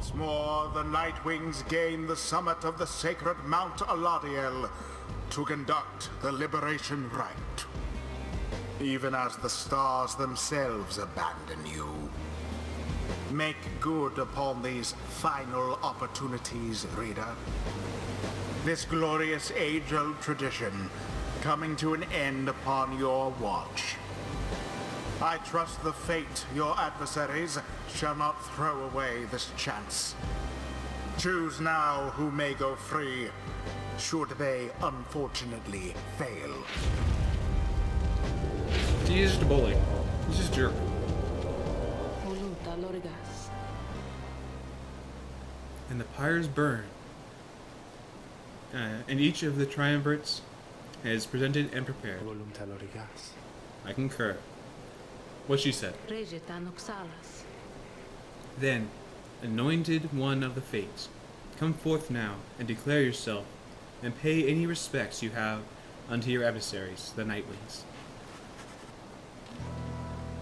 Once more, the Nightwings gain the summit of the sacred Mount Aladiel to conduct the liberation rite. Even as the stars themselves abandon you. Make good upon these final opportunities, reader. This glorious age-old tradition coming to an end upon your watch. I trust the fate your adversaries shall not throw away this chance. Choose now who may go free, should they unfortunately fail. He's just a bully. He's just a jerk. And the pyres burn. And each of the triumvirates is presented and prepared. I concur. What she said. Then, anointed one of the fates, come forth now and declare yourself, and pay any respects you have unto your adversaries, the Nightwings.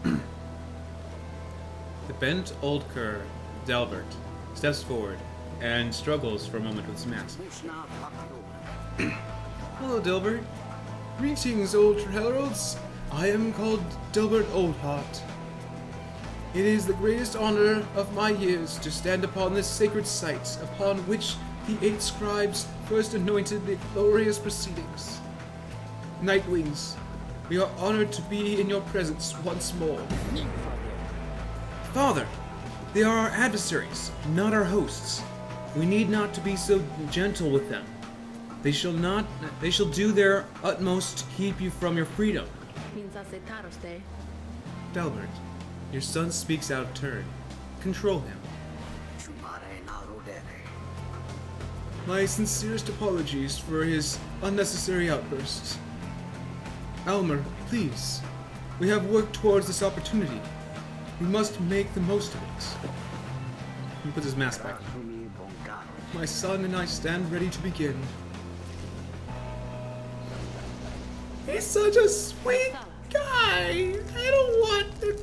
The bent old cur, Delbert, steps forward and struggles for a moment with his mask. Hello, Delbert. Greetings, old heralds. I am called Delbert Oldheart. It is the greatest honor of my years to stand upon this sacred site upon which the 8 scribes first anointed the glorious proceedings. Nightwings, we are honored to be in your presence once more. Father, they are our adversaries, not our hosts. We need not to be so gentle with them. They shall do their utmost to keep you from your freedom. Delbert, your son speaks out of turn. Control him. My sincerest apologies for his unnecessary outbursts. Almer, please. We have worked towards this opportunity. We must make the most of it. He puts his mask back. My son and I stand ready to begin. He's such a sweet guy. I don't want to...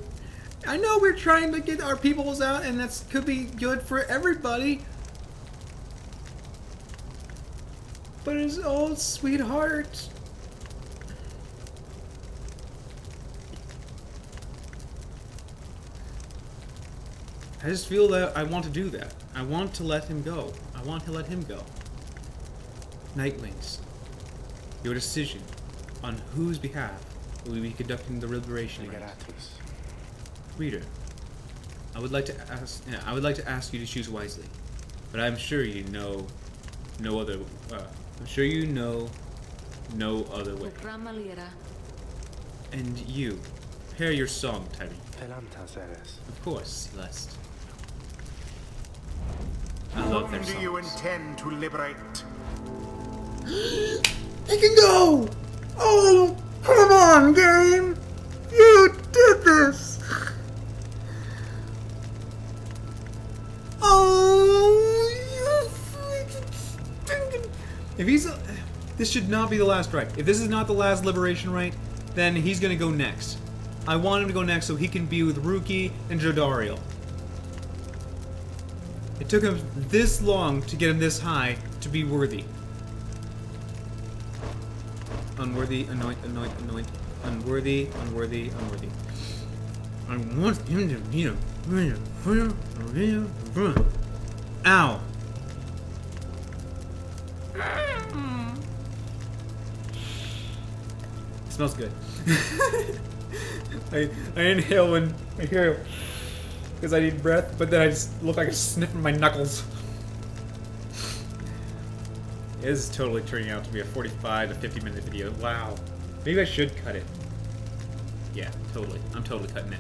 I know we're trying to get our peoples out, and that could be good for everybody. But his old sweetheart... I just feel that I want to do that. I want to let him go. I want to let him go. Nightwings, your decision on whose behalf will we be conducting the liberation rite? Reader, I would like to ask you to choose wisely, but I'm sure you know no other. I'm sure you know no other way. And you, prepare your song, Teddy. Of course, Celeste. I love their songs. Whom do you intend to liberate? It can go! Oh, come on, game! You did this! Oh, you freaking stinking... If he's... This should not be the last rite. If this is not the last liberation rite, then he's gonna go next. I want him to go next so he can be with Ruki and Jodariel. It took him this long to get him this high to be worthy. Unworthy, anoint, unworthy, unworthy, unworthy. I want him to be a... Ow! It smells good. I inhale when I hear it because I need breath, but then I just look like I'm sniffing my knuckles. It is totally turning out to be a 45 to 50 minute video. Wow. Maybe I should cut it. Yeah, totally. I'm totally cutting it.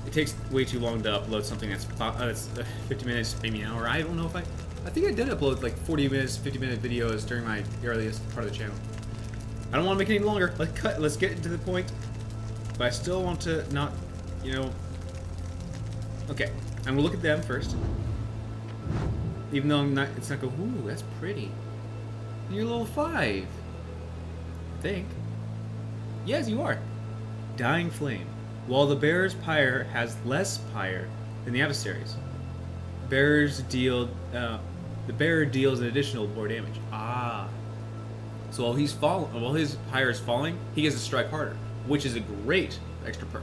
It takes way too long to upload something that's 50 minutes, maybe an hour. I don't know if I think I did upload like 40 minutes, 50 minute videos during my earliest part of the channel. I don't want to make it any longer. Let's get to the point. But I still want to not, you know... Okay, I'm gonna look at them first. Even though it's not go, ooh, that's pretty. And you're level 5. I think. Yes, you are. Dying Flame. While the bearer's pyre has less pyre than the adversaries. The bearer deals an additional more damage. Ah. So while he's while his pyre is falling, he gets to strike harder, which is a great extra perk.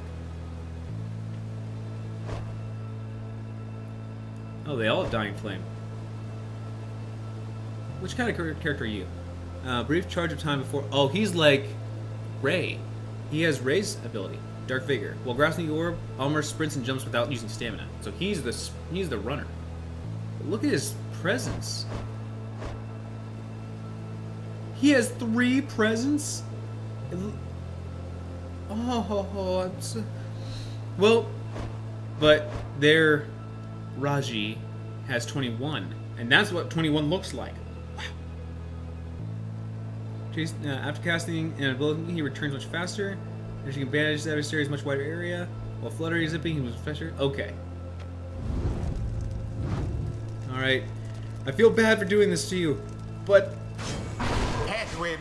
Oh, they all have Dying Flame. Which kind of character are you? Brief charge of time before... Oh, he's like Ray. He has Ray's ability, Dark Vigor. While grasping the orb, Almer sprints and jumps without using stamina. So he's the runner. But look at his presence. He has 3 presents? Oh, I'm so... Well, but their Raji has 21. And that's what 21 looks like. Wow. After casting an ability, he returns much faster. And she can bandage the adversary's much wider area. While fluttering zipping, he moves faster. Okay. Alright. I feel bad for doing this to you, but... Edwin!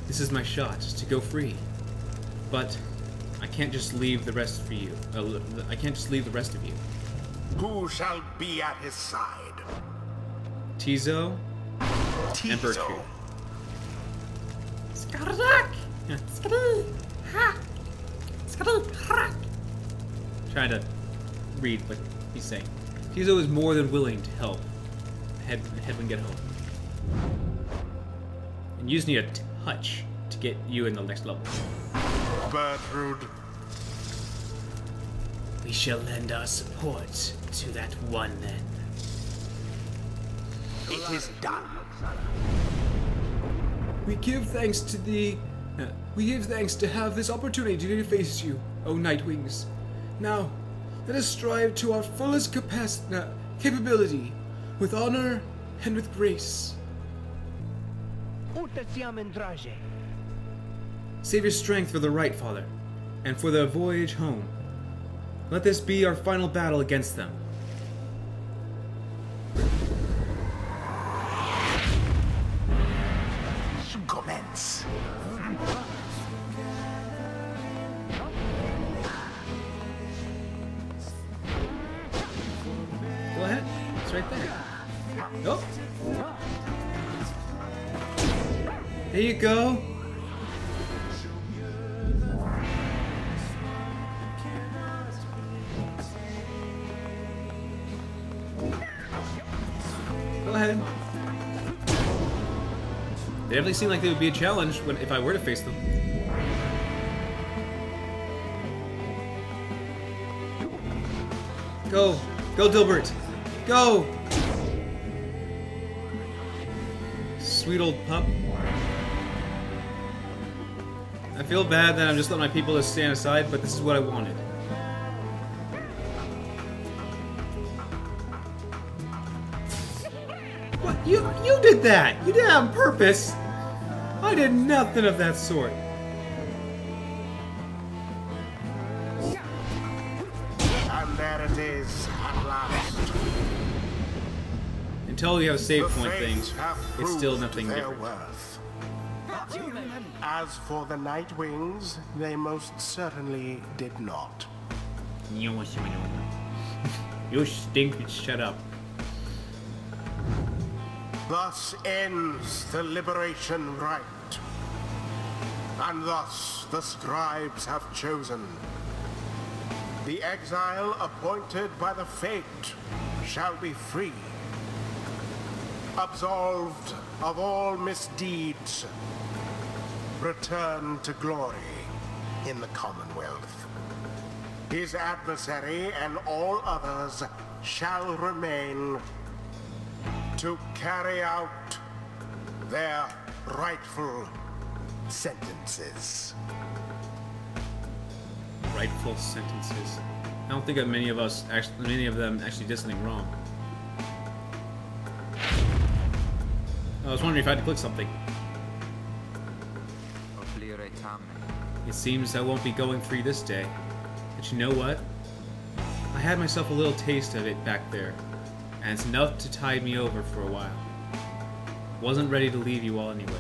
This is my shot to go free. But I can't just leave the rest for you. I can't just leave the rest of you. Who shall be at his side? Tizo and Bertrude. Trying to read what he's saying. Tizo is more than willing to help Hedwyn get home. And you just need a touch to get you in the next level. Bertrude. We shall lend our support to that one then. It is done. We give thanks to have this opportunity to face you, O Nightwings. Now, let us strive to our fullest capability, with honor and with grace. Save your strength for the right, Father, and for the voyage home. Let this be our final battle against them. Commence. Go ahead. It's right there. Oh. There you go. Go ahead. They definitely seem like they would be a challenge if I were to face them. Go! Go, Dilbert! Go! Sweet old pup. I feel bad that I'm just letting my people just stand aside, but this is what I wanted. What? You did that! You did it on purpose! I did nothing of that sort. And there it is, at last. Until you have a save The point thing, fates have it's still proved nothing their different. worth. As for the Nightwings, they most certainly did not. You stink, shut up. Thus ends the liberation rite. And thus the scribes have chosen. The exile appointed by the fate shall be free. Absolved of all misdeeds. Return to glory in the Commonwealth. His adversary and all others shall remain to carry out their rightful sentences. Rightful sentences. I don't think that many of them actually did something wrong. I was wondering if I had to click something. It seems I won't be going free this day. But you know what? I had myself a little taste of it back there, and it's enough to tide me over for a while. Wasn't ready to leave you all anyway.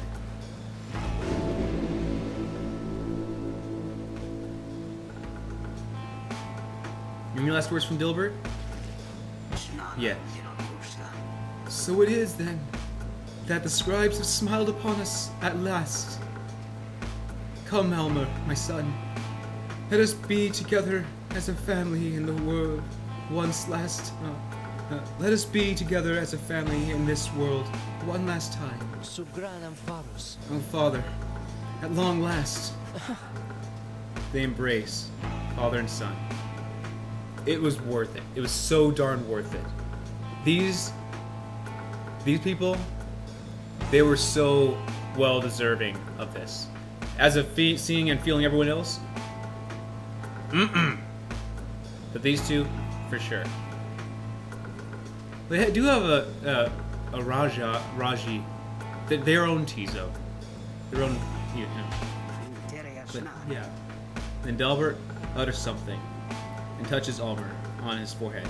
Any last words from Dilbert? Yeah. So it is then that the scribes have smiled upon us at last. Come, Elmer, my son. Let us be together as a family in the world let us be together as a family in this world one last time. Oh, Father, at long last. They embrace, father and son. It was worth it. It was so darn worth it. These people, they were so well deserving of this. As of seeing and feeling everyone else, but these two, for sure. They do have a Raji, their own Tizo, their own, you know. But, yeah. Then Delbert utters something and touches Ulmer on his forehead.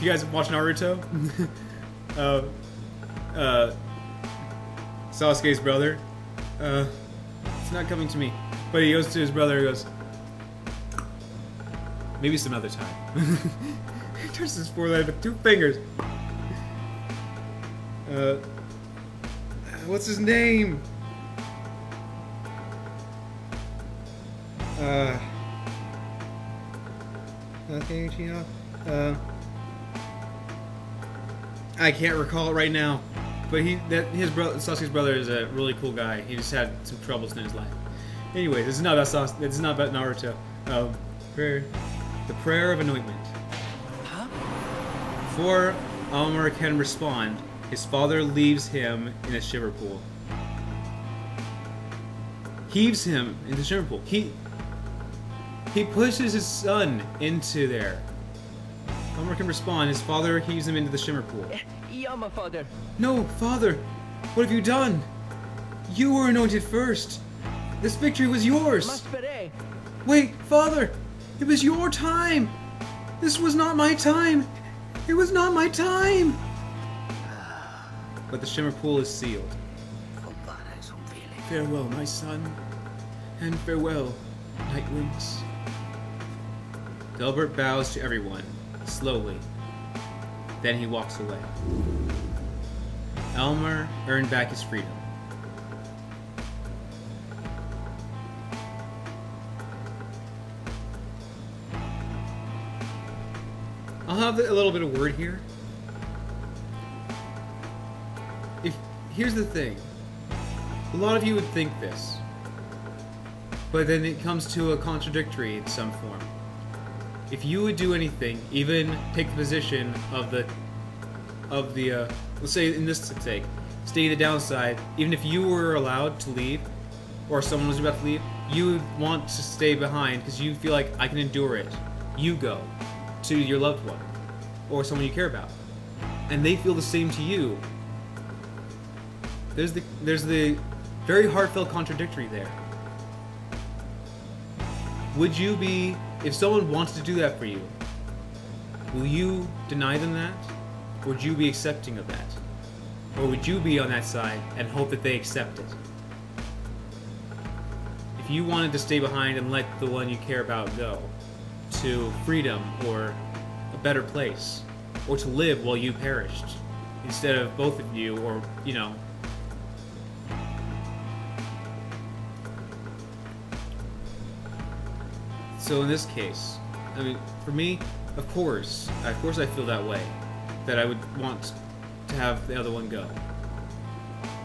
You guys watch Naruto? Sasuke's brother. It's not coming to me. But he goes to his brother and goes, maybe some other time. He touches his forehead with 2 fingers. What's his name? Okay, I can't recall it right now, but Sasuke's brother is a really cool guy. He just had some troubles in his life. Anyway, this is not about Sasuke. This is not about Naruto. Prayer, the prayer of anointment. Huh? Before Ulmer can respond, his father leaves him in a shiver pool. Heaves him into the shiver pool. He pushes his son into there. Ulmer can respond. His father heaves him into the shimmer pool. Yeah, my father. No, father. What have you done? You were anointed first. This victory was yours. Wait, father. It was your time. This was not my time. It was not my time. But the shimmer pool is sealed. Farewell, my son. And farewell, Nightwings. Delbert bows to everyone, slowly. Then he walks away. Elmer earned back his freedom. I'll have a little bit of word here. Here's the thing. A lot of you would think this, but then it comes to a contradictory in some form. If you would do anything, even take the position of the let's say in this sake, stay the downside, even if you were allowed to leave, or someone was about to leave, you would want to stay behind because you feel like, I can endure it. You go to your loved one, or someone you care about, and they feel the same to you. There's the very heartfelt contradictory there. Would you be, if someone wanted to do that for you, will you deny them that? Or would you be accepting of that? Or would you be on that side and hope that they accept it? If you wanted to stay behind and let the one you care about go to freedom or a better place, or to live while you perished, instead of both of you, or, you know, so in this case, I mean, for me, of course I feel that way, that I would want to have the other one go.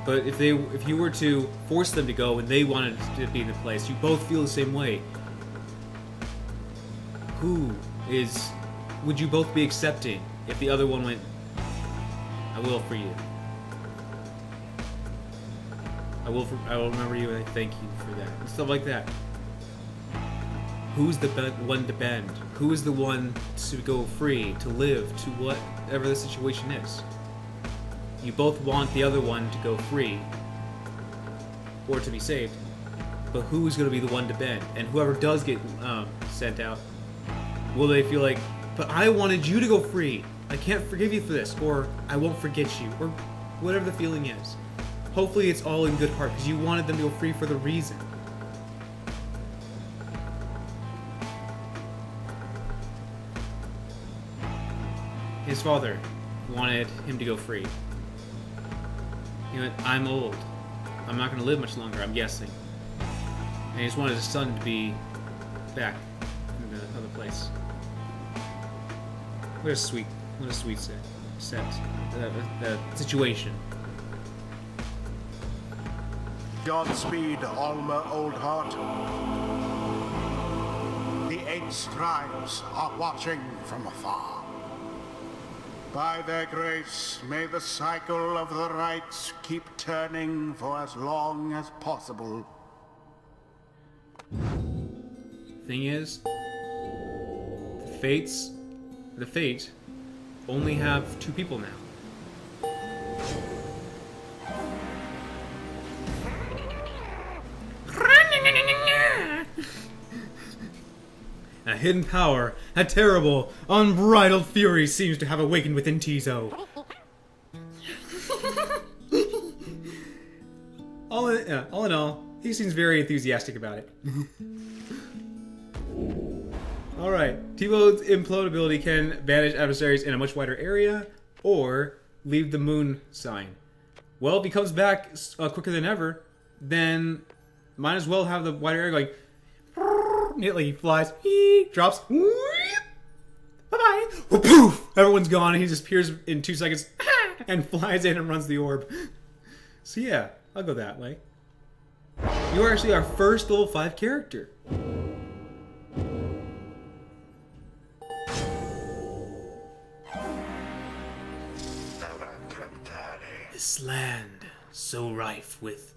But if you were to force them to go when they wanted to be in the place, you both feel the same way. Would you both be accepting if the other one went, I will for you. I will remember you and I thank you for that. And stuff like that. Who's the one to bend? Who is the one to go free, to live, to whatever the situation is? You both want the other one to go free, or to be saved, but who's going to be the one to bend? And whoever does get sent out, will they feel like, but I wanted you to go free, I can't forgive you for this, or I won't forget you, or whatever the feeling is. Hopefully it's all in good heart, because you wanted them to go free for the reason. his father wanted him to go free. He went, I'm old. I'm not going to live much longer, I'm guessing. And he just wanted his son to be back in the other place. What a sweet situation. Godspeed, Alma Oldheart. The 8 scribes are watching from afar. By their grace, may the cycle of the rites keep turning for as long as possible. Thing is, the Fate only have 2 people now. A hidden power, a terrible, unbridled fury seems to have awakened within Tizo. All in all, he seems very enthusiastic about it. Alright, T-Bode's implode ability can banish adversaries in a much wider area, or leave the moon sign. Well, if he comes back quicker than ever, then might as well have the wider area going. He flies, drops, bye-bye, poof! Everyone's gone, and he just appears in 2 seconds, and flies in and runs the orb. So yeah, I'll go that way. You are actually our first level 5 character. This land, so rife with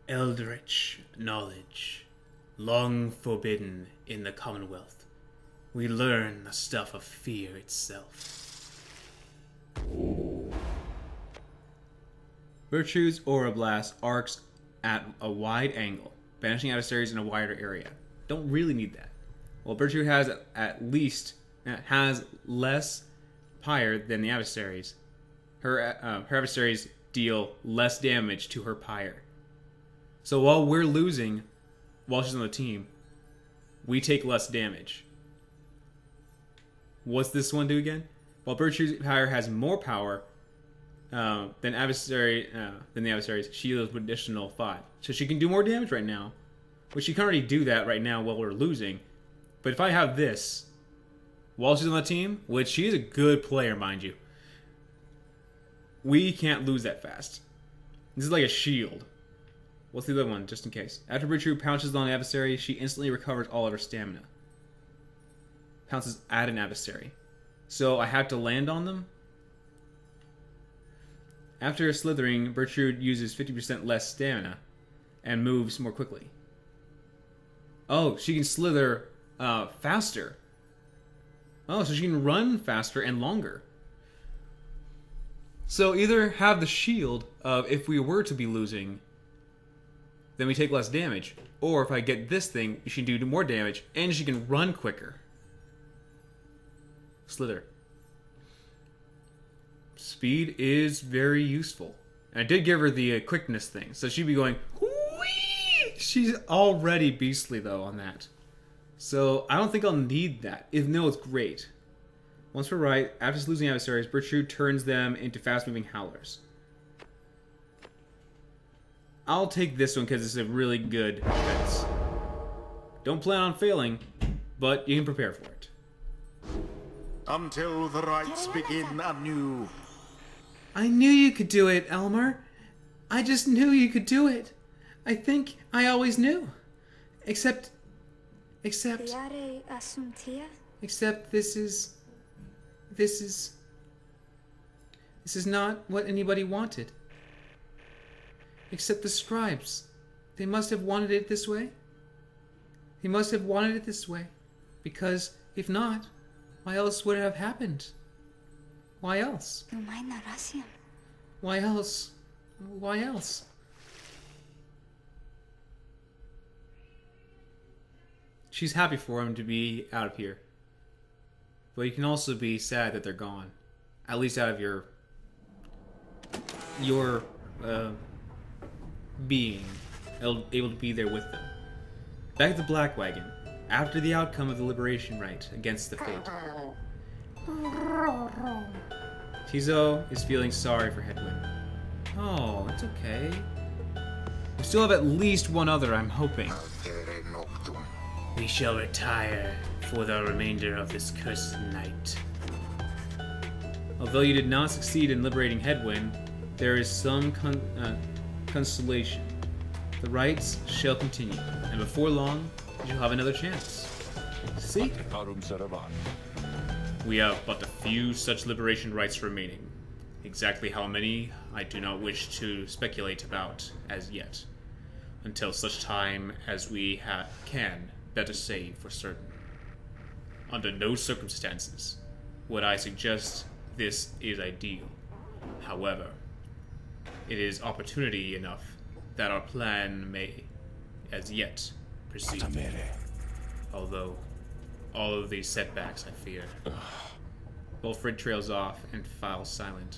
eldritch knowledge, long forbidden in the Commonwealth, we learn the stuff of fear itself. Virtue's Aura Blast arcs at a wide angle, banishing adversaries in a wider area. Don't really need that. Well, Virtue has less Pyre than the adversaries. Her adversaries deal less damage to her Pyre. So while we're losing, while she's on the team, we take less damage. What's this one do again? While Virtue's Pyre has more power than the adversaries, she deals with additional 5. So she can do more damage right now, which she can already do that right now while we're losing. But if I have this, while she's on the team, which she is a good player, mind you, we can't lose that fast. This is like a shield. What's the other one, just in case? After Virtue pounces on the adversary, she instantly recovers all of her stamina. Pounces at an adversary. So I have to land on them? After slithering, Virtue uses 50% less stamina and moves more quickly. Oh, she can slither faster. Oh, so she can run faster and longer. So either have the shield of if we were to be losing, then we take less damage. Or if I get this thing, she can do more damage and she can run quicker. Slither. Speed is very useful. And I did give her the quickness thing, so she'd be going, whee! She's already beastly though on that. So I don't think I'll need that. No, it's great. Once we're right, after losing adversaries, Virtue turns them into fast-moving howlers. I'll take this one because it's a really good defense. Don't plan on failing, but you can prepare for it. Until the rites begin anew. I knew you could do it, Elmer. I just knew you could do it. I think I always knew. Except this is not what anybody wanted. Except the scribes. They must have wanted it this way. They must have wanted it this way. Because if not, why else would it have happened? Why else? Why else? Why else? She's happy for him to be out of here. But you can also be sad that they're gone. At least out of your being able to be there with them. Back at the Black Wagon. After the outcome of the liberation rite against the Fate, Tizo is feeling sorry for Headwind. Oh, it's okay. We still have at least one other, I'm hoping. We shall retire for the remainder of this cursed night. Although you did not succeed in liberating Headwind, there is some consolation. The rites shall continue, and before long, you'll have another chance. See? We have but a few such liberation rites remaining. Exactly how many, I do not wish to speculate about as yet, until such time as we can better say for certain. Under no circumstances would I suggest this is ideal. However, it is opportunity enough that our plan may, as yet, proceed. Although, all of these setbacks, I fear. Wilfred trails off and files silent.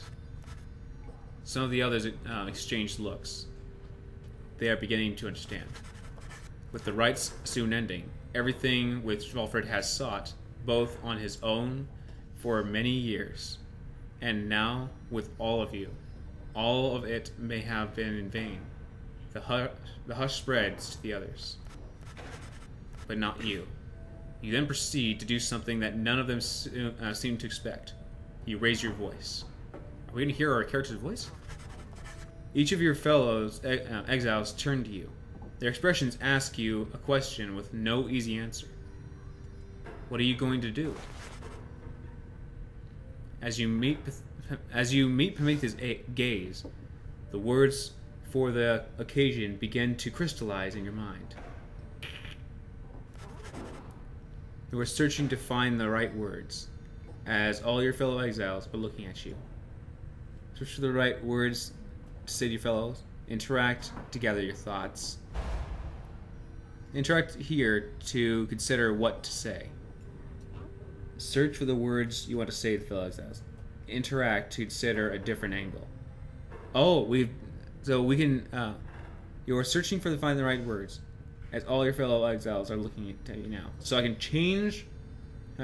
Some of the others exchange looks. They are beginning to understand. With the rites soon ending, everything which Wilfred has sought, both on his own for many years, and now with all of you, all of it may have been in vain. The hush spreads to the others. But not you. You then proceed to do something that none of them seem to expect. You raise your voice. Are we going to hear our character's voice? Each of your fellows, exiles, turn to you. Their expressions ask you a question with no easy answer. What are you going to do? As you meet Prometheus' gaze, the words for the occasion begin to crystallize in your mind. You are searching to find the right words, as all your fellow exiles are looking at you. Search for the right words to say to your fellows. Interact to gather your thoughts. Interact here to consider what to say. Search for the words you want to say to the fellow exiles. Interact to consider a different angle. You are searching for find the right words, as all your fellow exiles are looking at you now. So I can change,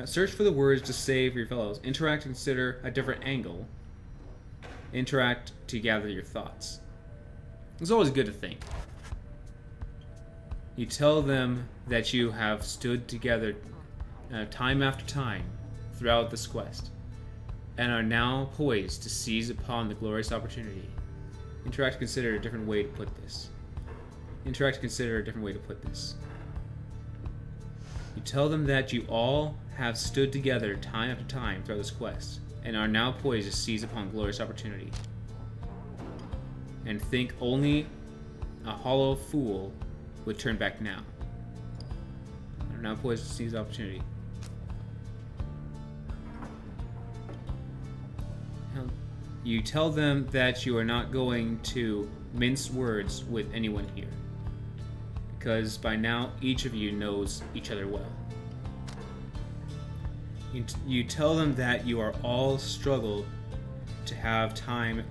search for the words to say for your fellows. Interact to consider a different angle. Interact to gather your thoughts. It's always good to think. You tell them that you have stood together time after time throughout this quest, and are now poised to seize upon the glorious opportunity. Interact to consider a different way to put this. Interact to consider a different way to put this. You tell them that you all have stood together time after time throughout this quest, and are now poised to seize upon glorious opportunity. And think only a hollow fool would turn back now. And are now poised to seize the opportunity. You tell them that you are not going to mince words with anyone here, because by now each of you knows each other well. You tell them that you are all struggled to have time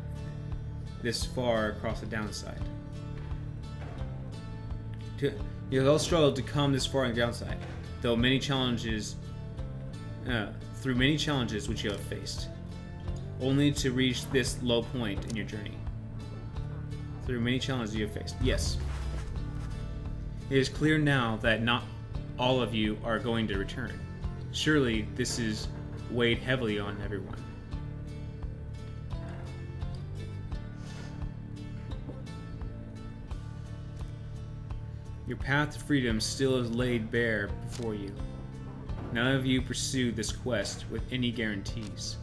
this far across the downside. You all struggled to come this far on the downside, though many challenges, through many challenges which you have faced, only to reach this low point in your journey. Through many challenges you have faced. Yes. It is clear now that not all of you are going to return. Surely this is weighed heavily on everyone. Your path to freedom still is laid bare before you. None of you pursued this quest with any guarantees.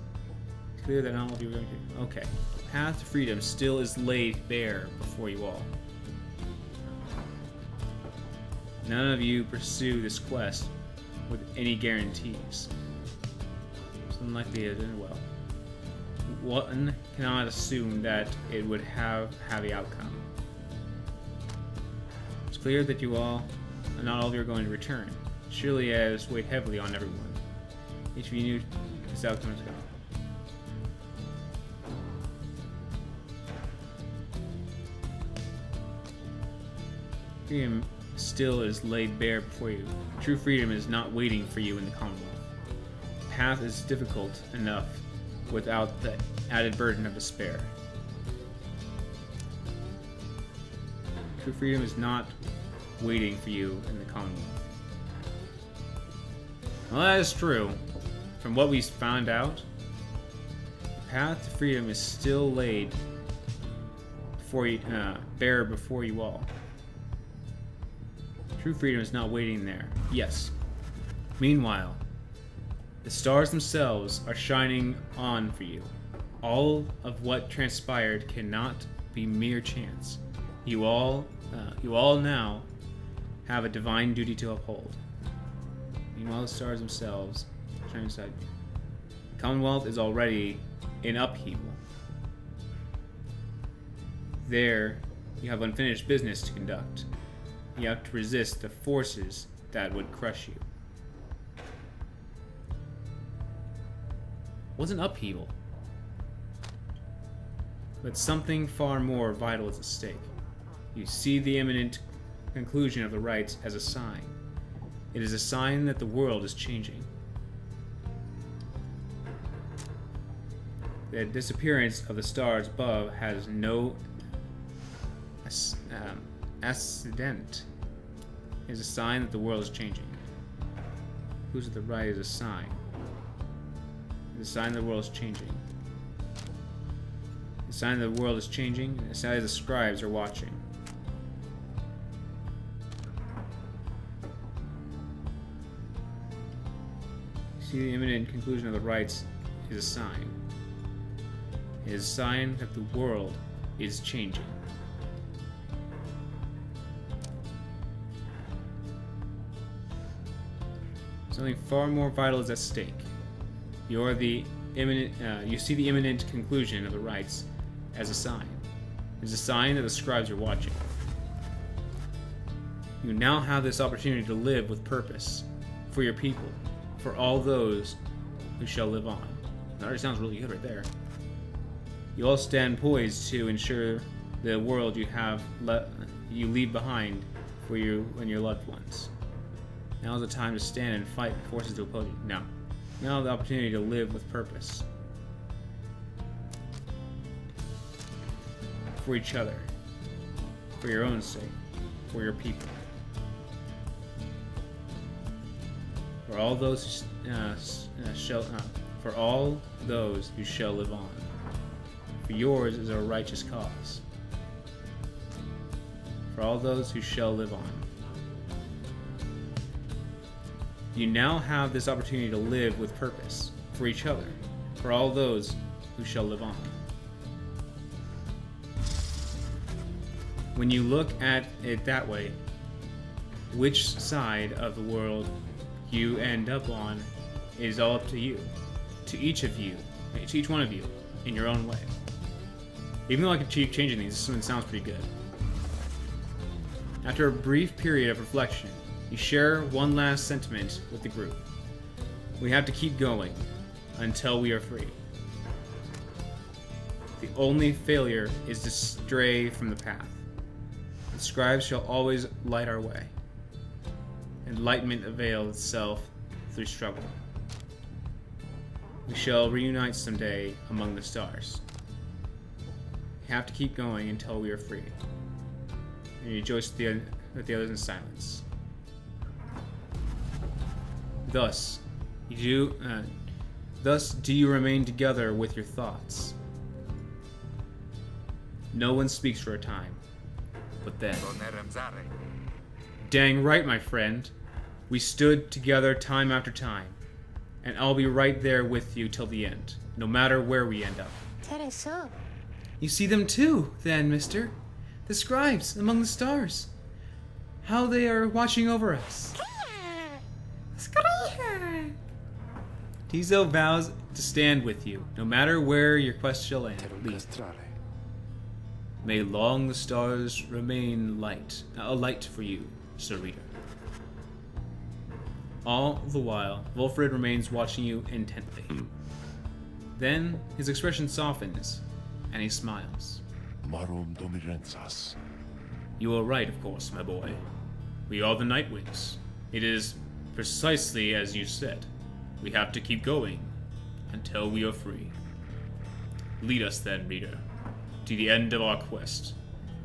It's clear that not all of you are going to. Okay. The path to freedom still is laid bare before you all. None of you pursue this quest with any guarantees. It's unlikely it did well. One cannot assume that it would have the outcome. It's clear that you all, and not all of you are going to return. Surely it has weighed heavily on everyone. Each of you knew this outcome is gone. Freedom still is laid bare before you. True freedom is not waiting for you in the Commonwealth. path is difficult enough without the added burden of despair. True freedom is not waiting for you in the Commonwealth. Well, that is true. From what we found out, the path to freedom is still laid before you, bare before you all. True freedom is not waiting there. Yes. Meanwhile, the stars themselves are shining on for you. All of what transpired cannot be mere chance. You all now have a divine duty to uphold. Meanwhile, the stars themselves shine inside you. The Commonwealth is already in upheaval. There, you have unfinished business to conduct. You have to resist the forces that would crush you. Wasn't upheaval, but something far more vital is at stake. You see the imminent conclusion of the rites as a sign. It is a sign that the world is changing. The disappearance of the stars above has no accident. It is a sign that the world is changing. Who's at the right is a sign. It's a sign that the world is changing. The sign that the world is changing, and the sign that the scribes are watching. See, the imminent conclusion of the rites is a sign. It is a sign that the world is changing. Something far more vital is at stake. You see the imminent conclusion of the rites as a sign. It is a sign that the scribes are watching. You now have this opportunity to live with purpose for your people, for all those who shall live on. That already sounds really good right there. You all stand poised to ensure the world you leave behind for you and your loved ones. Now is the time to stand and fight the forces to oppose you. Now the opportunity to live with purpose. For each other. For your own sake. For your people. For all those for all those who shall live on. For yours is a righteous cause. For all those who shall live on. You now have this opportunity to live with purpose, for each other, for all those who shall live on. When you look at it that way, which side of the world you end up on is all up to you, to each one of you, in your own way. Even though I could keep changing these, this one sounds pretty good. After a brief period of reflection, you share one last sentiment with the group. We have to keep going until we are free. The only failure is to stray from the path. The scribes shall always light our way. Enlightenment avails itself through struggle. We shall reunite someday among the stars. We have to keep going until we are free. And you rejoice with the others in silence. Thus do you remain together with your thoughts. No one speaks for a time, but then... Dang right, my friend. We stood together time after time, and I'll be right there with you till the end, no matter where we end up. You see them too, then, mister? The scribes among the stars. How they are watching over us. Tizo vows to stand with you, no matter where your quest shall end. May long the stars remain a light for you, Sir Reader. All the while, Wolfred remains watching you intently. Then, his expression softens, and he smiles. You are right, of course, my boy. We are the Nightwings. It is precisely as you said. We have to keep going until we are free. Lead us then, reader, to the end of our quest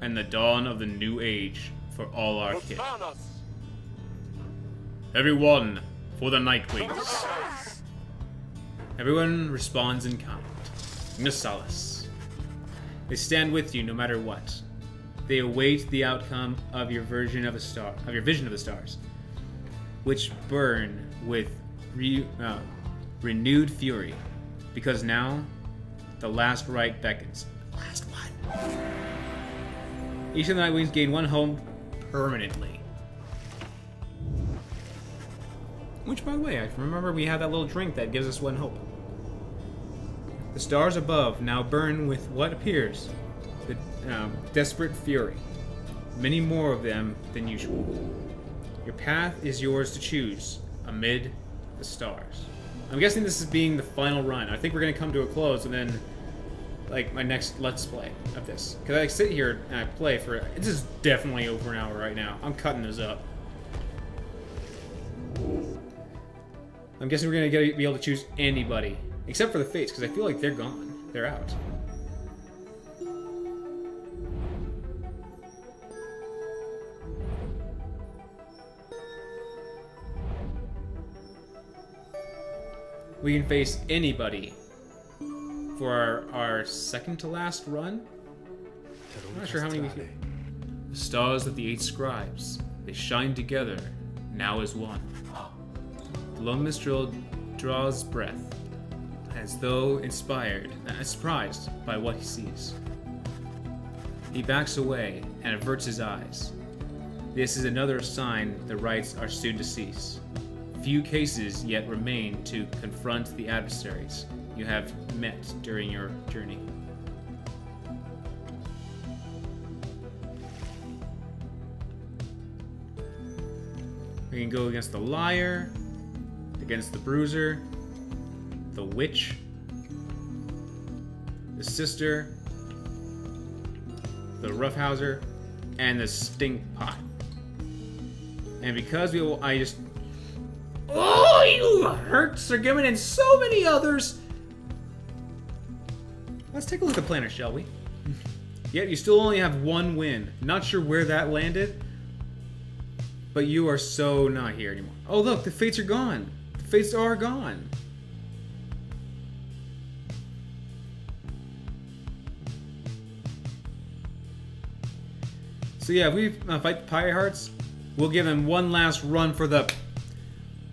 and the dawn of the new age for all our kin. Everyone for the Nightwings. Everyone responds in kind. Nasalis. They stand with you no matter what. They await the outcome of your vision of the stars, which burn with renewed fury, because now the last rite beckons. Last one. Each of the Nightwings gain one home permanently. Which, by the way, I remember we had that little drink that gives us one hope. The stars above now burn with what appears the desperate fury. Many more of them than usual. Your path is yours to choose amid the stars. I'm guessing this is being the final run. I think we're going to come to a close and then, like, my next Let's Play of this. Because I sit here and I play for... This is definitely over an hour right now. I'm cutting this up. I'm guessing we're going to be able to choose anybody. Except for the Fates, because I feel like they're gone. They're out. We can face anybody for our second to last run. I'm not sure how many we can. The stars of the 8 scribes, they shine together, now as one. The lone minstrel draws breath, as though inspired, surprised by what he sees. He backs away and averts his eyes. This is another sign the rites are soon to cease. Few cases yet remain to confront the adversaries you have met during your journey. We can go against the Liar, against the Bruiser, the Witch, the Sister, the Roughhouser, and the Stinkpot. And because oh, you hurt Sir Gimmon and so many others! Let's take a look at the planner, shall we? Yet you still only have one win. Not sure where that landed, but you are so not here anymore. Oh look, the Fates are gone. The Fates are gone. So yeah, if we fight the Pyre Hearts, we'll give them one last run for the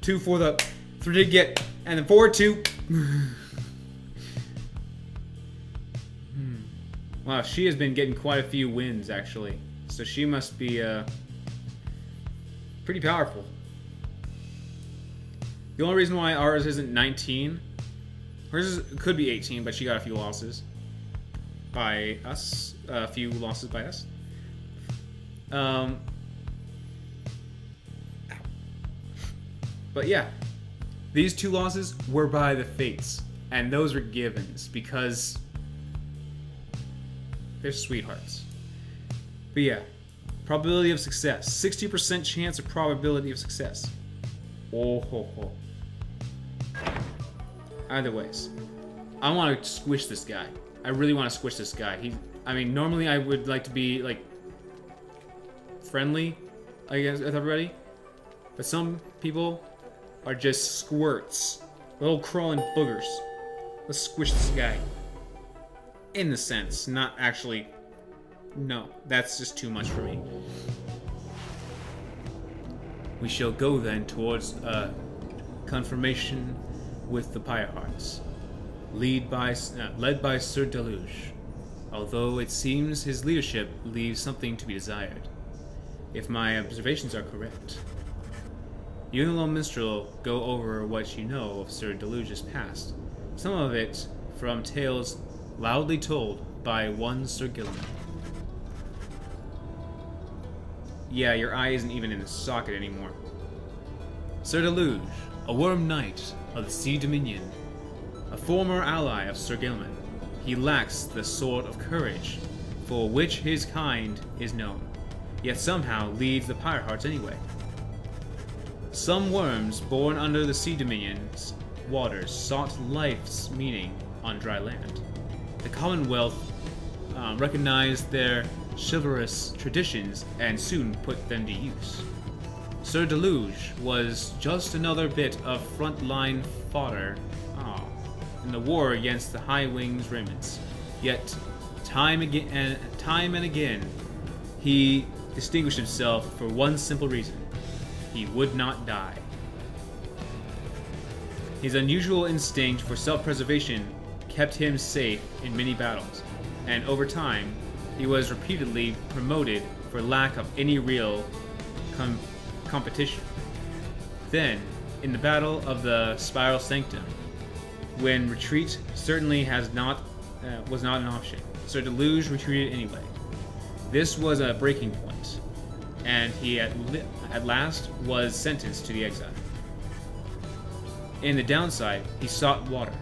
2 for the 3 to get, and then 4 2. Wow, she has been getting quite a few wins actually, so she must be pretty powerful. The only reason why ours isn't 19, hers could be 18, but she got a few losses by us, a few losses by us. But yeah, these 2 losses were by the Fates, and those were givens because they're sweethearts. But yeah, probability of success, 60% chance of probability of success. Oh ho ho. Either ways, I want to squish this guy. I really want to squish this guy. I mean, normally I would like to be like friendly, I guess, with everybody, but some people are just squirts, little crawling boogers. Let's squish this guy. In the sense, not actually. No, that's just too much for me. We shall go then towards confirmation with the Pyre Hearts, led by Sir Deluge. Although it seems his leadership leaves something to be desired, if my observations are correct. You and the Lone Minstrel go over what you know of Sir Deluge's past, some of it from tales loudly told by one Sir Gilliman. Yeah, your eye isn't even in the socket anymore. Sir Deluge, a worm knight of the Sea Dominion, a former ally of Sir Gilliman. He lacks the sort of courage for which his kind is known, yet somehow leads the Pyre Hearts anyway. Some worms born under the Sea Dominions waters sought life's meaning on dry land. The Commonwealth recognized their chivalrous traditions and soon put them to use. Sir Deluge was just another bit of frontline fodder in the war against the High Wings remnants. Yet, time and again, he distinguished himself for one simple reason: he would not die. His unusual instinct for self-preservation kept him safe in many battles, and over time, he was repeatedly promoted for lack of any real competition. Then, in the Battle of the Spiral Sanctum, when retreat certainly was not an option, Sir Deluge retreated anyway. This was a breaking point, and he at last was sentenced to the exile. In the downside, he sought water,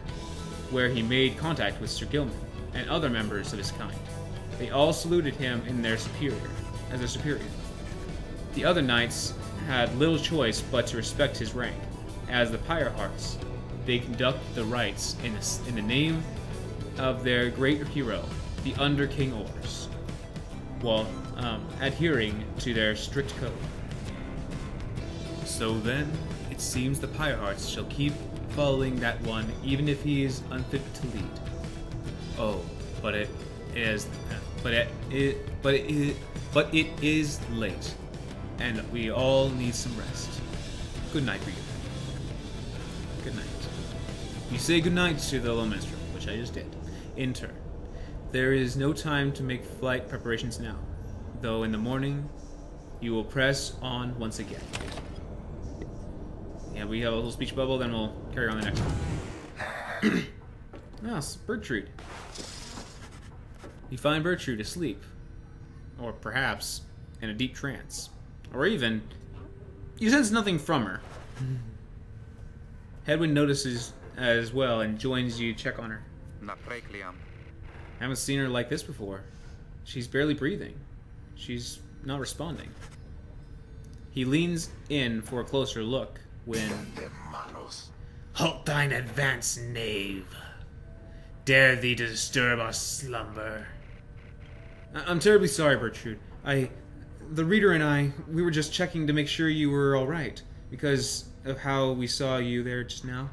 where he made contact with Sir Gilman and other members of his kind. They all saluted him as their superior. The other knights had little choice but to respect his rank. As the Pyre Hearts, they conduct the rites in the name of their great hero, the Under King Ors, while adhering to their strict code. So then, it seems the Pyre Hearts shall keep following that one, even if he is unfit to lead. Oh, but it is late, and we all need some rest. Good night for you. Good night. You say good night to the little minstrel, which I just did, in turn. There is no time to make flight preparations now, though in the morning you will press on once again. Yeah, we have a little speech bubble, then we'll carry on the next one. It's Bertrude. You find Bertrude asleep, or perhaps in a deep trance, or even you sense nothing from her. Hedwyn notices as well and joins you to check on her. Haven't seen her like this before. She's barely breathing. She's not responding. He leans in for a closer look when... Halt thine advance, knave. Dare thee to disturb our slumber. I'm terribly sorry, Bertrude. The reader and I, we were just checking to make sure you were alright, because of how we saw you there just now.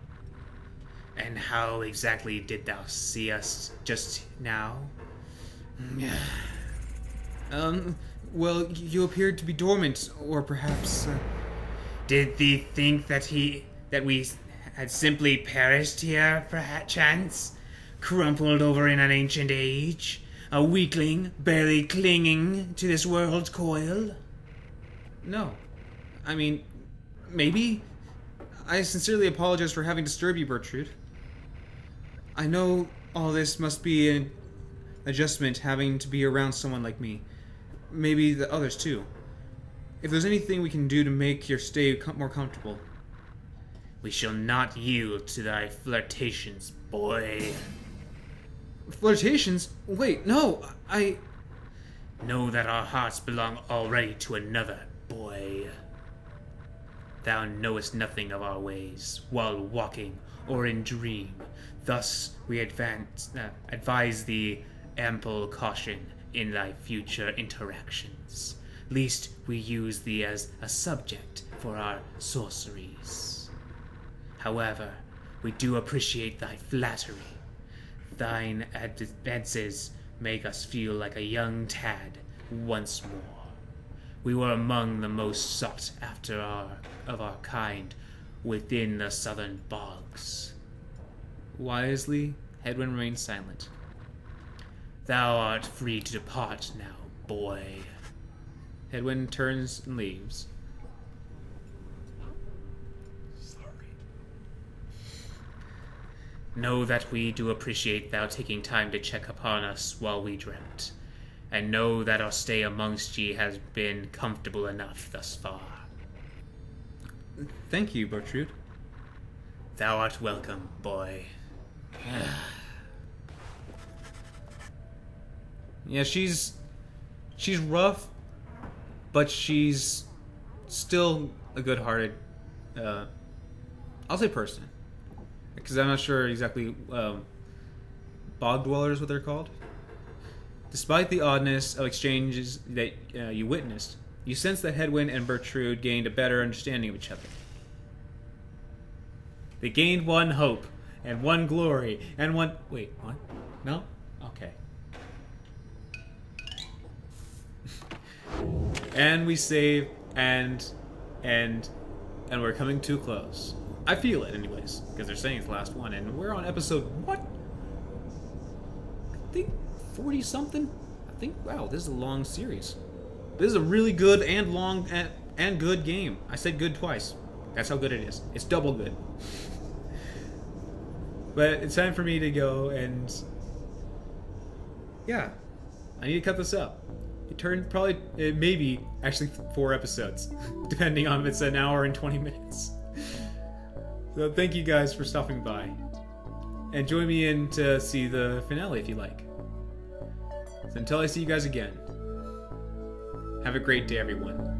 And how exactly did thou see us just now? Well, you appeared to be dormant, or perhaps... Did thee think that we had simply perished here, perchance? Crumpled over in an ancient age? A weakling, barely clinging to this world's coil? No. I mean, maybe? I sincerely apologize for having disturbed you, Bertrude. I know all this must be an adjustment having to be around someone like me. Maybe the others too. If there's anything we can do to make your stay more comfortable. We shall not yield to thy flirtations, boy. Flirtations? Wait, no, I... Know that our hearts belong already to another, boy. Thou knowest nothing of our ways, while walking or in dream. Thus we advise thee ample caution in thy future interactions, lest we use thee as a subject for our sorceries. However, we do appreciate thy flattery. Thine advances make us feel like a young tad once more. We were among the most sought after of our kind within the southern bogs. Wisely, Hedwyn remained silent. Thou art free to depart now, boy. Hedwyn turns and leaves. Know that we do appreciate thou taking time to check upon us while we dreamt, and know that our stay amongst ye has been comfortable enough thus far. Thank you, Bertrude. Thou art welcome, boy. Yeah, she's rough, but she's still a good-hearted, I'll say person. because I'm not sure exactly. Bog dwellers, what they're called. Despite the oddness of exchanges that you witnessed, you sense that Hedwyn and Bertrude gained a better understanding of each other. They gained one hope, and one glory, and one... Wait, what? No? Okay. And we save, and we're coming too close. I feel it, anyways, because they're saying it's the last one, and we're on episode... What? I think 40-something? I think, wow, this is a long series. This is a really good and long and good game. I said good twice. That's how good it is. It's double good. But it's time for me to go and... Yeah. I need to cut this up. It may be actually 4 episodes. Depending on if it's an hour and 20 minutes. So thank you guys for stopping by. And join me in to see the finale if you like. So until I see you guys again, have a great day, everyone.